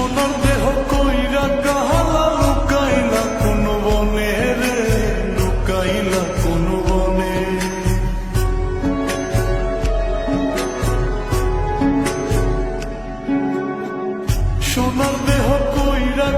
সোনার দেহ কইরা কাহালা লুকাইলা কোন বনে রে, লুকাইলা কোন বনে। সোনার দেহ কইরা